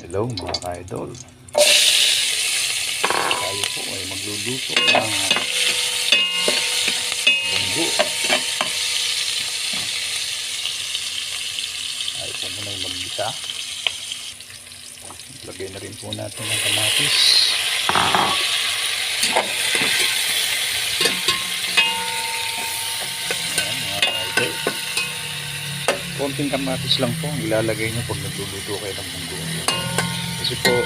Hello mga ka-idol. Tayo po ay magluluto ng bunggo. Tayo po muna yung mag-isa. Lagay na rin po natin ng kamatis. Ayan mga ka-idol. Konting kamatis lang po ang ilalagay nyo pag nagluluto kayo ng bunggo. Kasi po,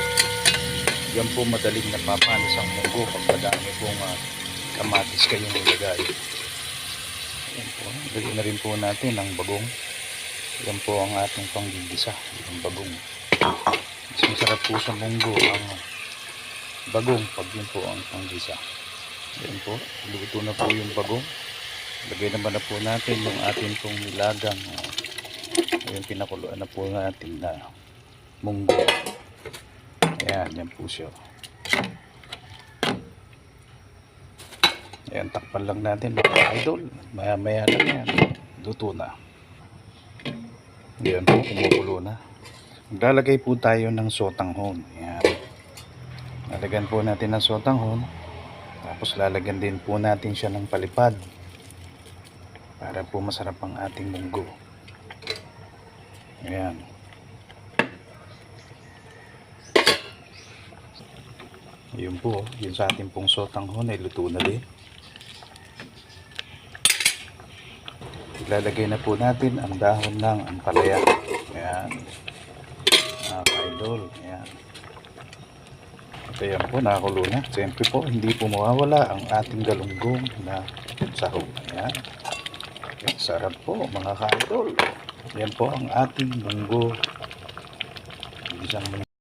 yan po madaling napapanis ang munggo pag madami pong kamatis kayong ilagay. Yan po, lagyan na rin po natin ang bagong. Yan po ang ating panggigisa, ang bagong. Mas masarap po sa munggo ang bagong pag yun po ang panggisa. Yan po, luto na po yung bagong. Lagay naman na po natin yung ating pong nilagang yung pinakuluan na po natin na munggo. Ayan, yan po siya. Ayan, takpan lang natin mga idol. Maya maya lang yan. Luto na. Ayan po, kumukulo na. Maglalagay po tayo ng sotanghon. Ayan. Lalagyan po natin ng sotanghon. Tapos lalagyan din po natin siya ng palipad. Para po masarap ang ating munggo. Ayan. Yun po, yun sa ating pong sotanghon ay luto na din. Ilalagay na po natin ang dahon ng ampalaya. Ayan. Mga ka-idol. Ayan. At ayan po, nakakulo na. Siyempre po, hindi po mawawala ang ating galunggong na sahog. Ayan. Sarap po mga ka-idol. Ayan po ang ating munggo. Isang